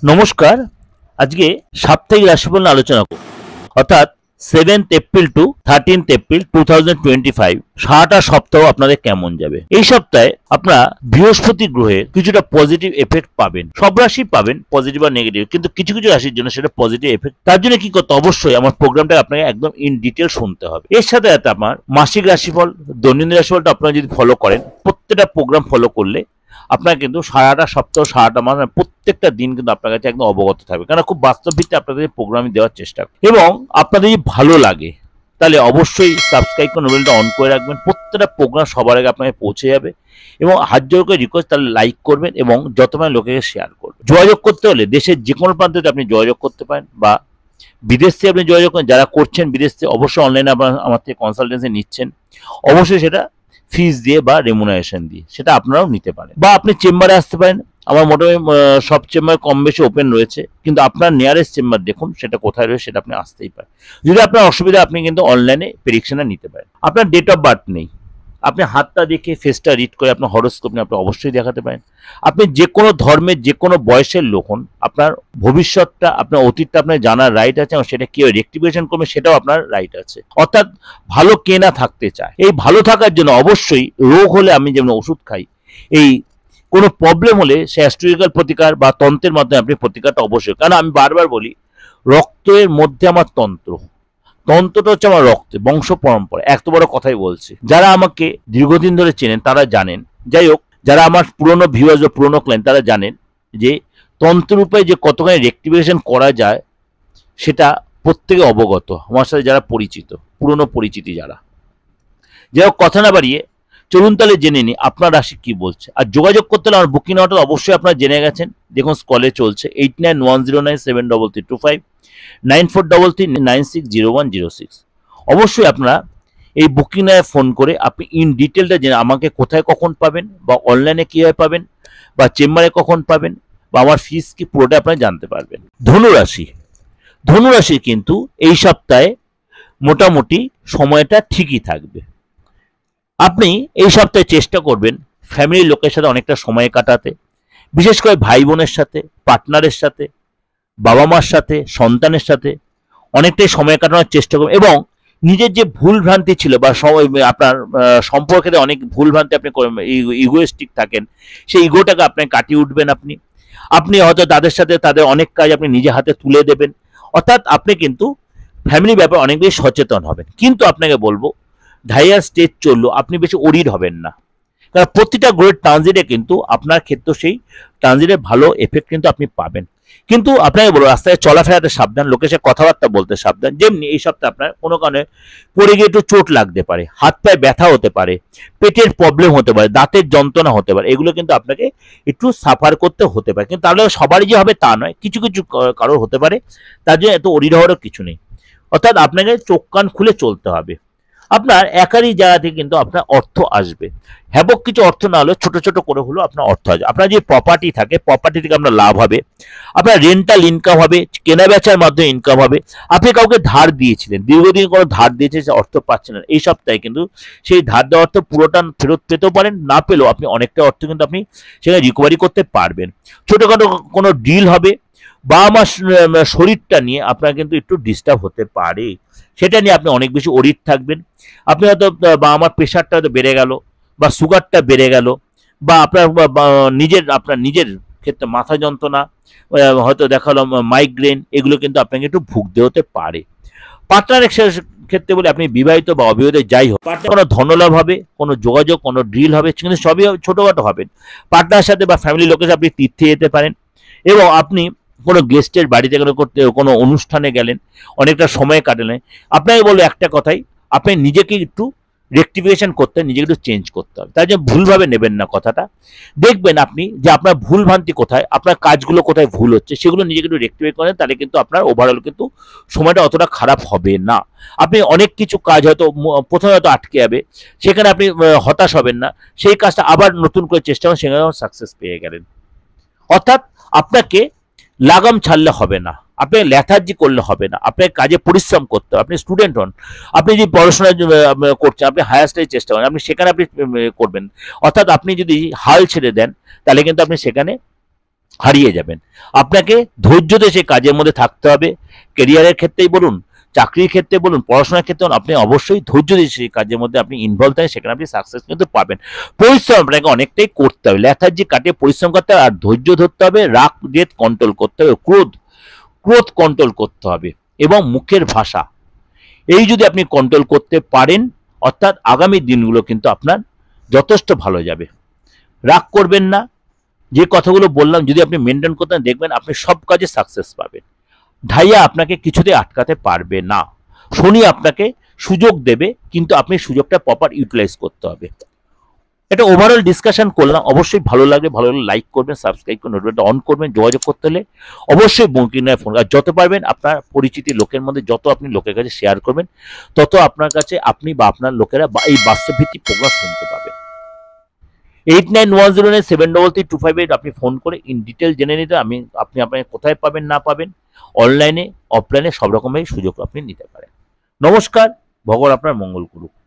নমস্কার। আজকে সাপ্তাহিক রাশিফল নিয়ে আলোচনা করব, অর্থাৎ 7th April two 13th April 2025 সারাটা সপ্তাহ আপনাদের কেমন যাবে। এই সপ্তাহে আপনারা বৃহস্পতি গ্রহের কিছুটা পজিটিভ এফেক্ট পাবেন। সব রাশি পাবেন পজিটিভ আর নেগেটিভ, কিন্তু কিছু কিছু রাশির জন্য সেটা পজিটিভ এফেক্ট। তার জন্য কি করতে, অবশ্যই আমার প্রোগ্রামটা আপনাকে একদম ইন ডিটেল শুনতে হবে। এর সাথে সাথে আমার মাসিক রাশিফল, দৈনন্দিন রাশিফলটা আপনারা যদি ফলো করেন, প্রত্যেকটা প্রোগ্রাম ফলো করলে আপনার কিন্তু সারাটা সপ্তাহ, সারাটা মাস, প্রত্যেকটা দিন কিন্তু আপনার কাছে একদম অবগত থাকবে। কারণ খুব বাস্তব ভিত্তিতে আপনাদের প্রোগ্রাম দেওয়ার চেষ্টা করি। এবং আপনাদের যদি ভালো লাগে তাহলে অবশ্যই সাবস্ক্রাইব করে নোবেলটা অন করে রাখবেন। প্রত্যেকটা প্রোগ্রাম সবার আগে আপনাকে পৌঁছে যাবে। এবং হাত জোর করে রিকোয়েস্ট, তাহলে লাইক করবেন এবং যত মানে লোকেকে শেয়ার করবেন। যোগাযোগ করতে হলে দেশের যে কোনো প্রান্তে আপনি যোগাযোগ করতে পারেন, বা বিদেশ থেকে আপনি যোগাযোগ করেন। যারা করছেন বিদেশ থেকে, অবশ্যই অনলাইনে আমার থেকে কনসালটেন্সি নিচ্ছেন, অবশ্যই সেটা ফিস দিয়ে বা রেমুনারেশন দিয়ে সেটা আপনারাও নিতে পারেন। বা আপনি চেম্বারে আসতে পারেন। আমার মোটামুটি সব চেম্বার কম বেশি ওপেন রয়েছে, কিন্তু আপনার নিয়ারেস্ট চেম্বার দেখুন সেটা কোথায় রয়েছে, সেটা আপনি আসতেই পারেন। যদি আপনার অসুবিধা, আপনি কিন্তু অনলাইনে প্রেডিকশনটা নিতে পারেন। আপনার ডেট অফ বার্থ নেই, আপনি হাতটা দেখে ফেসটা রিড করে আপনার হরোস্কোপ নিয়ে আপনি অবশ্যই দেখাতে পারেন। আপনি যে কোনো ধর্মের যে কোনো বয়সের লোক হন, আপনার ভবিষ্যৎটা, আপনার অতীতটা আপনার জানার রাইট আছে, এবং সেটা কেউ রেক্টিফিকেশন করবে সেটাও আপনার রাইট আছে। অর্থাৎ ভালো কে না থাকতে চায়। এই ভালো থাকার জন্য অবশ্যই রোগ হলে আমি যেমন ওষুধ খাই, এই কোনো প্রবলেম হলে সে অ্যাস্ট্রোলজিক্যাল প্রতিকার বা তন্ত্রের মাধ্যমে আপনি প্রতিকারটা অবশ্যই। কারণ আমি বারবার বলি, রক্তের মধ্যে আমার তন্ত্র, তন্ত্রটা হচ্ছে আমার রক্তে, বংশ পরম্পরা। এত বড় কথাই বলছি, যারা আমাকে দীর্ঘদিন ধরে চেনেন তারা জানেন। যাই হোক, যারা আমার পুরনো ভিউয়ার্স বা পুরনো ক্লায়েন্ট তারা জানেন যে তন্ত্ররূপে যে কতখানি রেক্টিফিকেশন করা যায় সেটা প্রত্যেকে অবগত, আমার সাথে যারা পরিচিত, পুরনো পরিচিতি যারা। যাই হোক, কথা না বাড়িয়ে চলুন তাহলে জেনে নিই আপনার রাশি কি বলছে। আর যোগাযোগ করতে হলে আমার বুকিং নাম্বারটা অবশ্যই আপনারা জেনে গেছেন। দেখুন স্কলে চলছে 8910973325 9433960106। অবশ্যই আপনারা এই বুকিং নাম্বারে ফোন করে আপনি ইন ডিটেলটা জেনে আমাকে কোথায় কখন পাবেন, বা অনলাইনে কীভাবে পাবেন, বা চেম্বারে কখন পাবেন, বা আমার ফিস কি, পুরোটা আপনারা জানতে পারবেন। ধনুরাশি, ধনুরাশির কিন্তু এই সপ্তাহে মোটামুটি সময়টা ঠিকই থাকবে। আপনি এই সপ্তাহে চেষ্টা করবেন ফ্যামিলির লোকের সাথে অনেকটা সময় কাটাতে, বিশেষ করে ভাই বোনের সাথে, পার্টনারের সাথে, বাবা মার সাথে, সন্তানের সাথে অনেকটাই সময় কাটানোর চেষ্টা করবেন। এবং নিজের যে ভুল ভ্রান্তি ছিল, বা আপনার সম্পর্কের অনেক ভুল ভ্রান্তি আপনি ইগোয়েস্টিক থাকেন, সেই ইগোটাকে আপনি কাটিয়ে উঠবেন। আপনি হয়তো তাদের সাথে তাদের অনেক কাজ আপনি নিজে হাতে তুলে দেবেন। অর্থাৎ আপনি কিন্তু ফ্যামিলি ব্যাপারে অনেক বেশি সচেতন হবেন। কিন্তু আপনাকে বলবো, ঢাইয়ার স্টেজ চললো, আপনি বেশি অরিড হবেন না। কারণ প্রতিটা গ্রহের ট্রানজিটে কিন্তু আপনার ক্ষেত্রে সেই ট্রানজিটের ভালো এফেক্ট কিন্তু আপনি পাবেন। কিন্তু আপনাকে বলবো, রাস্তায় চলাফেরাতে সাবধান, লোকের সাথে কথাবার্তা বলতে সাবধান। যেমনি এই সপ্তাহে আপনার কোনো কারণে পড়ে গিয়ে একটু চোট লাগতে পারে, হাত পায়ে ব্যথা হতে পারে, পেটের প্রবলেম হতে পারে, দাঁতের যন্ত্রণা হতে পারে, এগুলো কিন্তু আপনাকে একটু সাফার করতে হতে পারে। কিন্তু তাহলে সবারই যে হবে তা নয়, কিছু কিছু কারোর হতে পারে। তার জন্য এত অরিড হওয়ারও কিছু নেই। অর্থাৎ আপনাকে চোখ কান খুলে চলতে হবে। আপনার একারই জায়গা থেকে কিন্তু আপনার অর্থ আসবে। হ্যাবক কিছু অর্থ না হলেও ছোট ছোট করে হলেও আপনার অর্থ আসবে। আপনার যে প্রপার্টি থাকে, প্রপার্টি থেকে আপনার লাভ হবে, আপনার রেন্টাল ইনকাম হবে, কেনা বেচার মাধ্যমে ইনকাম হবে। আপনি কাউকে ধার দিয়েছিলেন, দীর্ঘদিন কোনো ধার দিয়েছে, সে অর্থ পাচ্ছেন না, এই সপ্তাহে কিন্তু সেই ধার দেওয়া অর্থ পুরোটা ফেরত পেতেও পারেন, না পেলেও আপনি অনেকটা অর্থ কিন্তু আপনি সেখানে রিকভারি করতে পারবেন। ছোটোখাটো কোনো ডিল হবে, বা আমার শরীরটা নিয়ে আপনার কিন্তু একটু ডিস্টার্ব হতে পারে, সেটা নিয়ে আপনি অনেক বেশি অরিড থাকবেন। আপনি হয়তো, বা আমার প্রেশারটা হয়তো বেড়ে গেল, বা সুগারটা বেড়ে গেল, বা আপনার নিজের ক্ষেত্রে মাথা যন্ত্রণা, হয়তো দেখালো মাইগ্রেন, এগুলো কিন্তু আপনাকে একটু ভুগতে হতে পারে। পার্টনারের ক্ষেত্রে বলে, আপনি বিবাহিত বা অবিবাহিত যাই হোক, পার্টনার কোনো ধনলাভ হবে, কোনো যোগাযোগ, কোনো ড্রিল হবে, কিন্তু সবই ছোটোখাটো হবেন। পার্টনারের সাথে বা ফ্যামিলি লোকের সাথে আপনি তীর্থে যেতে পারেন। এবং আপনি কোনো গেস্টের বাড়িতে করতে, কোনো অনুষ্ঠানে গেলেন, অনেকটা সময় কাটালেন। আপনাকে বলবো একটা কথাই, আপনি নিজেকে একটু রেক্টিফিকেশন করতে, নিজেকে একটু চেঞ্জ করতে হবে। তাই জন্য ভুলভাবে নেবেন না কথাটা। দেখবেন আপনি যে আপনার ভুল ভ্রান্তি কোথায়, আপনার কাজগুলো কোথায় ভুল হচ্ছে, সেগুলো নিজেকে একটু রেক্টিফাই করেন, তাহলে কিন্তু আপনার ওভারঅল কিন্তু সময়টা অতটা খারাপ হবে না। আপনি অনেক কিছু কাজ হয়তো প্রথমে হয়তো আটকে যাবে, সেখানে আপনি হতাশ হবেন না, সেই কাজটা আবার নতুন করে চেষ্টা করেন, সেখানে সাকসেস পেয়ে গেলেন। অর্থাৎ আপনাকে লাগাম ছাড়লে হবে না, আপনি লেথার্জি করলে হবে না, আপনাকে কাজে পরিশ্রম করতে হবে। আপনি স্টুডেন্ট হন, আপনি যদি পড়াশোনা করছেন, আপনি হায়ার স্টাডির চেষ্টা করেন, আপনি সেখানে আপনি করবেন। অর্থাৎ আপনি যদি হাল ছেড়ে দেন, তাহলে কিন্তু আপনি সেখানে হারিয়ে যাবেন। আপনাকে ধৈর্য দিয়ে সেই কাজের মধ্যে থাকতে হবে। কেরিয়ারের ক্ষেত্রেই বলুন, চাকরির ক্ষেত্রে বলুন, পড়াশোনার ক্ষেত্রে বলুন, আপনি অবশ্যই ধৈর্য দিয়ে সেই কাজের মধ্যে আপনি ইনভলভ থাকেন, সেখানে আপনি সাকসেস কিন্তু পাবেন। পরিশ্রম আপনাকে অনেকটাই করতে হবে, লেথার্জি কাটিয়ে পরিশ্রম করতে হবে, আর ধৈর্য ধরতে হবে, রাগ জেদ কন্ট্রোল করতে হবে, ক্রোধ কন্ট্রোল করতে হবে, এবং মুখের ভাষা এই যদি আপনি কন্ট্রোল করতে পারেন, অর্থাৎ আগামী দিনগুলো কিন্তু আপনার যথেষ্ট ভালো যাবে। রাগ করবেন না, যে কথাগুলো বললাম যদি আপনি মেনটেন করতেন, দেখবেন আপনি সব কাজে সাকসেস পাবেন। ঢাইয়া আপনাকে কিছুতেই আটকাতে পারবে না। শনি আপনাকে সুযোগ দেবে, কিন্তু আপনি সুযোগটা প্রপার ইউটিলাইজ করতে হবে। এটা ওভারঅল ডিসকাশন করলাম। অবশ্যই ভালো লাগলে লাইক করবেন, সাবস্ক্রাইব করে নোটিফিকেশন অন করবেন। যোগাযোগ করতে হলে অবশ্যই বঙ্কিমনায় ফোন, আর যত পারবেন আপনার পরিচিতি লোকের মধ্যে যত আপনি লোকের কাছে শেয়ার করবেন, তত আপনার কাছে আপনি বা আপনার লোকেরা বা এই বাস্তবভিত্তিক প্রোগ্রাম শুনতে পাবেন। 8910973325 আপনি ফোন করে ইন ডিটেল জেনে নিতে, আপনি আপনাকে কোথায় পাবেন না পাবেন, অনলাইনে অফলাইনে সব রকমের সুযোগ আপনি নিতে পারেন। নমস্কার, ভগবান আপনার মঙ্গল করুক।